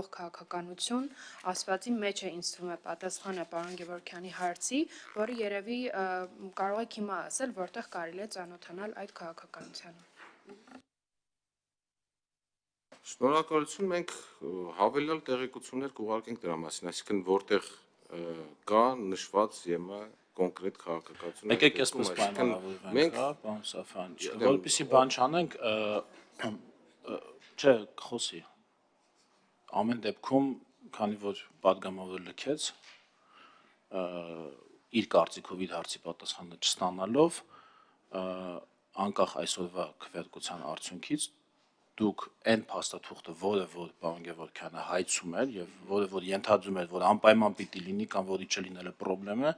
կիրառվող քաղաքականություն ասվածի մեջ է ինձ թվում է պատասխանը պարոն Գևորգյանի հարցի, որը երևի կարող եք հիմա ասել, որտեղ կարելի է ծանոթանալ այդ քաղաքականությանը։ Շնորհակալություն, մենք հավելյալ տեղեկություններ կուղարկենք դրա մասին, այսինքն որտեղ կա նշված ԵՄ կոնկրետ քաղաքականություն։ Եկեք այսպես պայմանավորվենք, հա, պարոն Սաֆյան, որպեսզի բան չանենք, չէ, խոսի։ Ամեն դեպքում, քանի որ պատգամավորը լքեց, իր կարծիքով իր հարցի պատասխանը չստանալով, անկախ այսօրվա քվեարկության արդյունքից դուք այն փաստաթուղթը, որը որ պարոն Գևորգյանը հայցում էր եւ որը որ ենթադրում էր, որ անպայման պիտի լինի կամ որի չլինելը խնդրեմ է,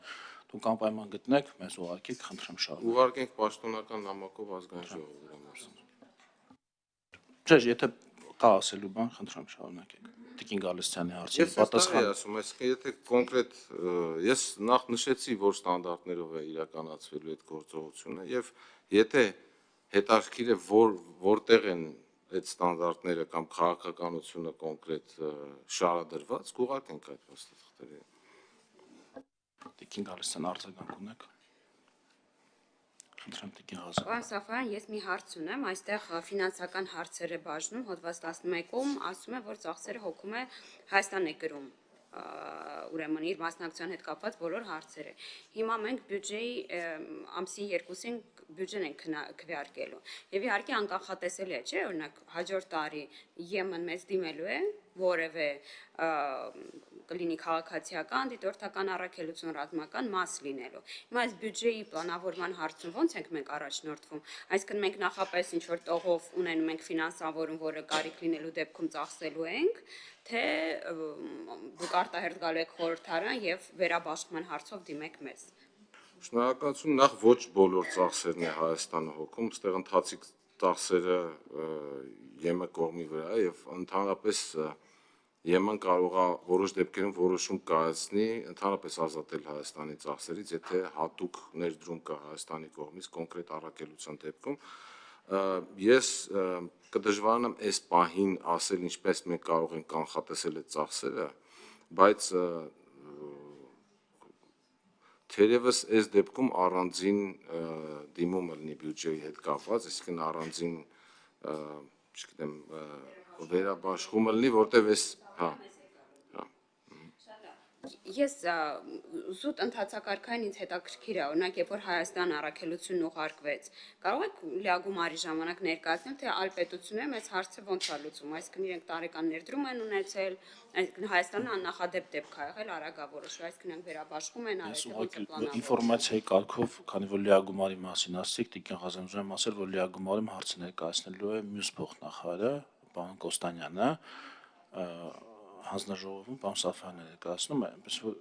դուք անպայման գտնեք, մեզ ուղարկեք, խնդրեմ շարունակեք։ Ուղարկենք պաշտոնական նամակով ազգային ժողովին։ Չէ, եթե կա ասելու բան, խնդրեմ շարունակեք։ Տիկին Գալստյանի հարցի պատասխանը ասում, այսինքն եթե կոնկրետ ես նախ նշեցի, որ ստանդարտներով է իրականացվելու այդ գործողությունը եւ եթե հետաքրքիր է որտեղ են այդ ստանդարտները կամ քաղաքականությունը կոնկրետ շարադրված, կուղարկենք այդ փաստաթղթերը։ Տիկին Գալստյան արձագանք ունեք։ Խնդրեմ Տիկին Ղազարյան։ Պարոն Սաֆյան, ես մի հարց ունեմ, այստեղ ֆինանսական հարցեր է բաժնում, հոդված 11-ում ասում է, որ ծախսերը հոգում է Հայաստան է գրում, ուրեմն իր մասնակցության հետ կապված բոլոր հարցերը։ Հիմա մենք բյուջեի ամսի 2-ին բյուջեն ենք քվեարկելու։ Եվ իհարկե անկախատեսելի է, չէ՞, օրինակ հաջորդ տարի ԵՄ-ն մեզ դիմելու է որևէ կլինի քաղաքացիական, դիտորդական առաքելություն, ռազմական մաս լինելու։ Հիմա այս բյուջեի պլանավորման հարցում ո՞նց ենք մենք առաջնորդվում։ Այսինքն մենք նախապես ինչ-որ տողով ունենում ենք ֆինանսավորում, որը կարիք լինելու դեպքում ծախսելու ենք, թե դուք արտահերթ գալու եք խորհրդարան եւ վերաբաշխման հարցով դիմեք մեզ։ Շնորհակալություն, նախ ոչ բոլոր ծախսերն է Հայաստանը հոգում, այստեղ ընթացիկ ծախսերը ԵՄ կողմի վրա է եւ ընդհանրապես ԵՄ-ն կարող է որոշ դեպքերում որոշում կայացնի ընդհանրապես ազատել Հայաստանի ծախսերից, եթե հատուկ ներդրում կա Հայաստանի կողմից կոնկրետ առաքելության դեպքում։ Ես կդժվարանամ այս պահին ասել ինչպես մենք կարող ենք կանխատեսել այդ ծախսերը, բայց թերևս այս դեպքում առանձին դիմումը լինի բյուջեի հետ կապված, այսինքն առանձին, չգիտեմ, վերաբաշխումը լինի, որտեղ այս, հա։ Ես զուտ ընթացակարգային ինձ հետաքրքիր է, օրինակ, երբ որ Հայաստան առաքելությունն ուղարկվեց, կարող եք լիագումարի ժամանակ ներկայացնել, թե այլ պետությունները մեծ հարցը ոնց է լուծում, այսինքն իրենք տարեկան ներդրում են ունեցել, այսինքն Հայաստանը աննախադեպ դեպք է եղել արագավորոշու, այսինքն իրենք վերաբաշխում են արել, ոնց է պլանավորվում։ Ինֆորմացիայի կարգով, քանի որ լիագումարի մասին ասացիք, Տիկին Ղազարյանն ասել, որ լիագումարում հարցը ներկայացնելու է մյուս փոխնախարարը, պարոն Կոստանյանը, հանձնաժողովում պարոն Սաֆյանն է ներկայացնում, այնպես որ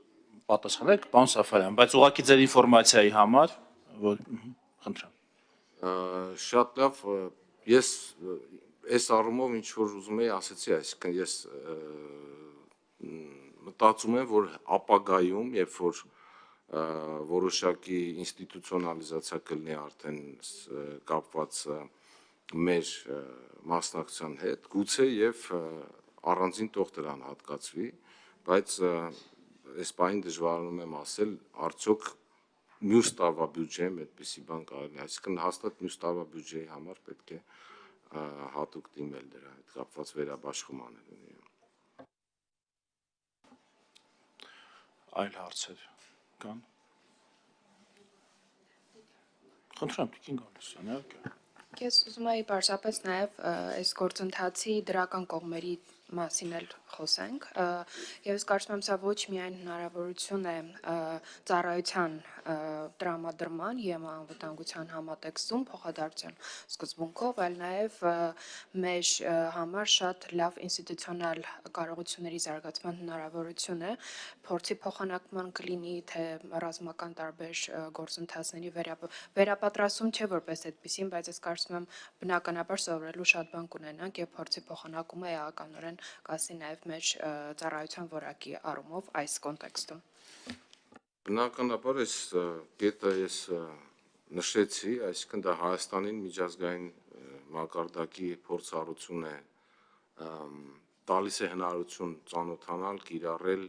պատասխանեք պարոն Սաֆյան, բայց ուղղակի ձեր ինֆորմացիայի համար, որ խնդրեմ։ Շատ լավ, ես այս առումով ինչ որ ուզում եի ասեցի, այսինքն ես մտածում եմ, որ ապագայում, երբ որ որոշակի ինստիտուցիոնալիզացիա կլինի արդեն կապված մեր մասնակցության հետ, գուցե եւ առանձին տող դրան հատկացվի, բայց այս պահին դժվարանում եմ ասել, արդյոք մյուս տարվա բյուջեում այդպիսի բան կարելի է, այսինքն հաստատ մյուս տարվա բյուջեի համար պետք է հատուկ դիմել դրա հետ կապված վերաբաշխում անել։ Այլ հարցեր կան։ Խնդրեմ Տիկին Գալստյան, իհարկե։ Ես ուզում եի պարզապես նաև այս գործընթացի դրական կողմերի մասին էլ խոսենք, եւ ես կարծում եմ սա ոչ միայն հնարավորություն է ծառայության տրամադրման ԵՄ անվտանգության համատեքստում փոխադարձության սկզբունքով, այլ նաև մեր համար շատ լավ ինստիտուցիոնալ կարողությունների զարգացման հնարավորություն է, փորձի փոխանակման կլինի, թե ռազմական տարբեր գործընթացների վերապատրաստում չէ որպես այդպեսին, բայց ես կարծում եմ բնականաբար սովորելու շատ բան կունենանք եւ փորձի փոխանակումը էականորեն կասի նաև մեր ծառայության որակի առումով այս կոնտեքստում։ Բնականաբար այս կետը ես նշեցի, այսինքն դա Հայաստանին միջազգային մակարդակի փորձառություն է տալիս է հնարություն ծանոթանալ, կիրառել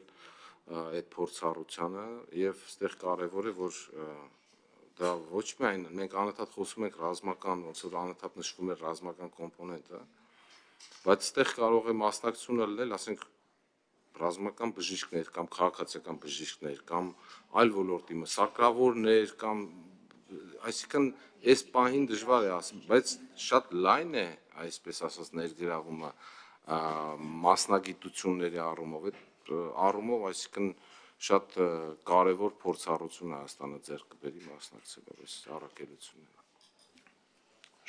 այդ փորձառությանը եւ այստեղ կարեւոր է որ դա ոչ միայն մենք անընդհատ խոսում ենք ռազմական ոնց որ անընդհատ նշվում է ռազմական կոմպոնենտը, բայց այստեղ կարող է մասնակցությունը լինել, ասենք ռազմական բժիշկներ կամ քաղաքացիական բժիշկներ կամ այլ ոլորտի մսակրավորներ կամ այսինքն այս պահին դժվար է ասել, բայց շատ լայն է այսպես ասած ներգրավումը մասնագիտությունների առումով, այդ առումով այսինքն շատ կարևոր փորձառություն Հայաստանը ձեռք կբերի մասնակցելով այս առաքելություններին։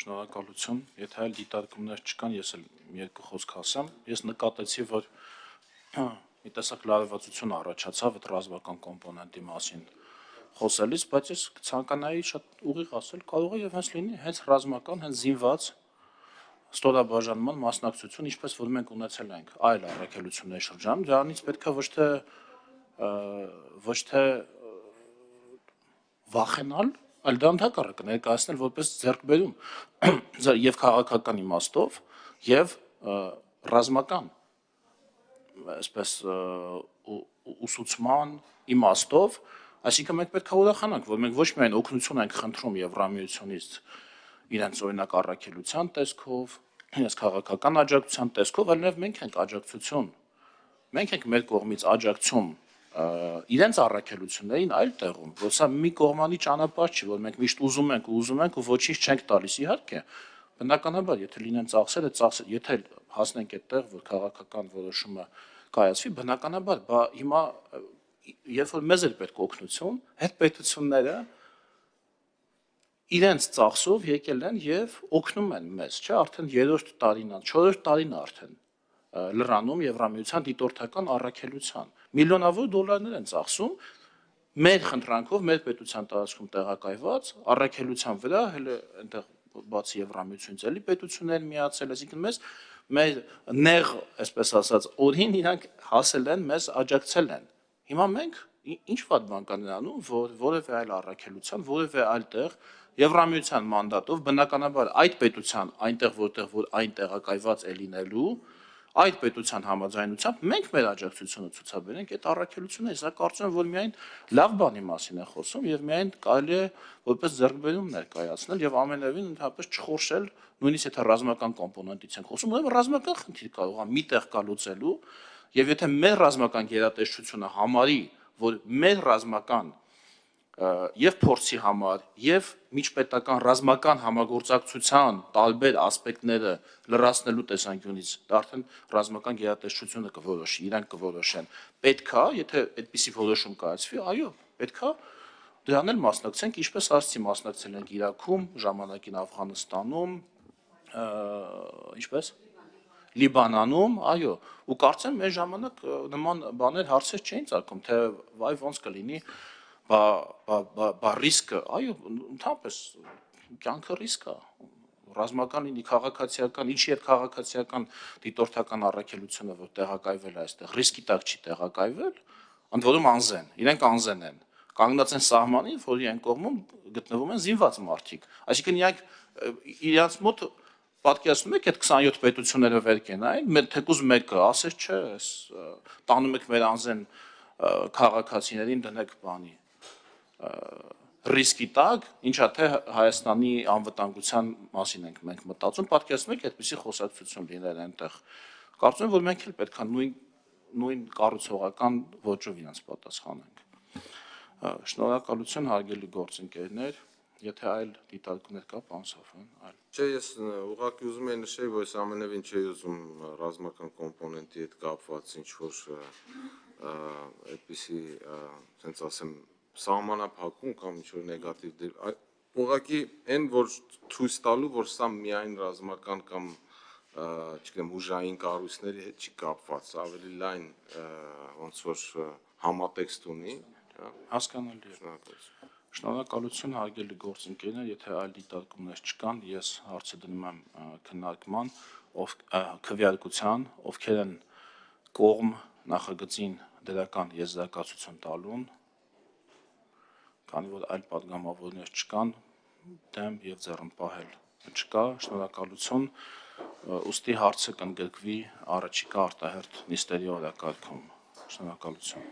Շնորհակալություն։ Եթե այլ դիտարկումներ չկան, ես էլ երկու խոսք ասեմ։ Ես նկատեցի, որ մի տեսակ լարվածություն առաջացավ այդ ռազմական կոմպոնենտի մասին խոսելիս, բայց ես ցանկանայի շատ ուղիղ ասել, կարող է եւ հենց լինի հենց ռազմական, հենց զինված ստորաբաժանման մասնակցություն, ինչպես որ մենք ունեցել ենք այլ առաքելությունների շրջանում, դրանից պետք է ոչ թե վախենալ, այլ դա ընդհակառակը ներկայացնել որպես ձեռքբերում եւ քաղաքական իմաստով եւ ռազմական այսպես ուսուցման իմաստով, այսինքն մենք պետք է ուրախանանք, որ մենք ոչ միայն օգնություն ենք խնդրում Եվրամիությունից իրենց օրինակ առաքելության տեսքով, իրենց քաղաքական աջակցության տեսքով, այլև մենք ենք աջակցություն, մենք ենք մեր կողմից աջակցում իրենց առաքելություններին այլ տեղում, որ սա մի կողմանի ճանապարհ չի, որ մենք միշտ ուզում ենք ու ոչինչ չենք տալիս, իհարկե, բնականաբար, եթե լինեն ծախսերը, եթե հասնենք այդտեղ, որ քաղաքական որոշումը կայացվի, բնականաբար, բա հիմա երբ որ մեզ էլ պետք օգնություն, հետ պետությունները իրենց ծախսով եկել են եւ օգնում են մեզ, չէ, արդեն 3-րդ տարին, 4-րդ տարին արդեն լրանում Եվրամիության դիտորդական առաքելության։ Միլիոնավոր դոլարներ են ծախսում մեր խնդրանքով, մեր պետության տարածքում տեղակայված առաքելության վրա, հələ այնտեղ բացի Եվրամիությունից էլի պետություններ միացել, այսինքն մեր նեղ, այսպես ասած, օրին իրանք հասել են, մեզ աջակցել են։ Հիմա մենք ինչ վատ բան կա նրանում, որ որևէ այլ առաքելության, որևէ այլ տեղ Եվրամիության մանդատով բնականաբար այդ պետության այնտեղ որտեղ որ այն տեղակայված է լինելու, այդ պետության համաձայնությամբ մենք մեր աջակցությունը ցուցաբերենք այդ առաքելությունները, սա կարծում եմ, որ միայն լավ բանի մասին է խոսում եւ միայն կարելի է որպես ձեռքբերում ներկայացնել եւ ամենևին ընդհանրապես չխորշել, նույնիսկ եթե ռազմական կոմպոնենտից ենք խոսում, ուրեմն ռազմական խնդիր կարող է միտեղ կա լուծելու եւ եթե մեր ռազմական գերատեսչությունը համարի, որ մեր ռազմական եւ փորձի համար եւ միջպետական ռազմական համագործակցության տարբեր ասպեկտները լրացնելու տեսանկյունից դա արդեն ռազմական գերատեսչությունը կորոշի, իրանք կորոշեն։ Պետքա, եթե այդպիսի որոշում կայացվի, այո, պետքա դրան էլ մասնակցենք, ինչպես ասացի, մասնակցել ենք Իրաքում, ժամանակին Աֆղանստանում, ինչպես Լիբանանում, այո, ու կարծեմ մեր ժամանակ նման բաներ հարցեր չէին ծագում, թե վայ ոնց կլինի, բա ռիսկը, այո, ընդհանրապես կյանքը ռիսկ է, ռազմական լինի քաղաքացիական, ինչի հետ քաղաքացիական դիտորդական առաքելությունը, որ տեղակայվել է այստեղ, ռիսկի տակ չի տեղակայվել, ընդ որում անզեն, իրենք անզեն են, կանգնած են սահմանին, որի այն կողմում գտնվում են զինված մարդիկ, այսինքն իրանց մոտ պատկերացնում եք այդ 27 պետությունները վեր կենային, թեկուզ մեկը ասես չէ, տանում եք մեր անզեն քաղաքացիներին դնեք բանի ռիսկի տակ, ինչա թե Հայաստանի անվտանգության մասին ենք մենք մտածում, պատկերացնում եք այդպիսի խոսակցություն լինել այնտեղ։ Կարծում եմ, որ մենք էլ պետք է նույն կառուցողական ոճով իրենց պատասխանենք։ Շնորհակալություն հարգելի գործընկերներ, եթե այլ դիտարկումներ կա, պարոն Սաֆյան, այլ։ Չէ, ես ուղղակի ուզում եմ նշել, որ ես ամենևին չի ուզում ռազմական կոմպոնենտի հետ կապված ինչ որ այդպիսի, ասենց ասեմ, սահմանափակում կամ ինչ որ նեգատիվ ուղղակի այն որ ցույց տալու, որ սա միայն ռազմական կամ չգիտեմ ուժային կառույցների հետ չի կապված, ավելի լայն ոնց որ համատեքստ ունի, հասկանալի է։ Շնորհակալություն հարգելի գործընկերներ, եթե այլ դիտարկումներ չկան, ես հարցը դնում եմ քննարկման, քվեարկության, ովքեր են կողմ նախագծին դրական եզրակացություն տալուն, քանի որ այլ պատգամավորներ չկան, դեմ եւ ձեռնպահել չկա, շնորհակալություն։ ուստի հարցը կընդգրկվի առաջիկա արտահերթ նիստերի օրակարգում։ Շնորհակալություն։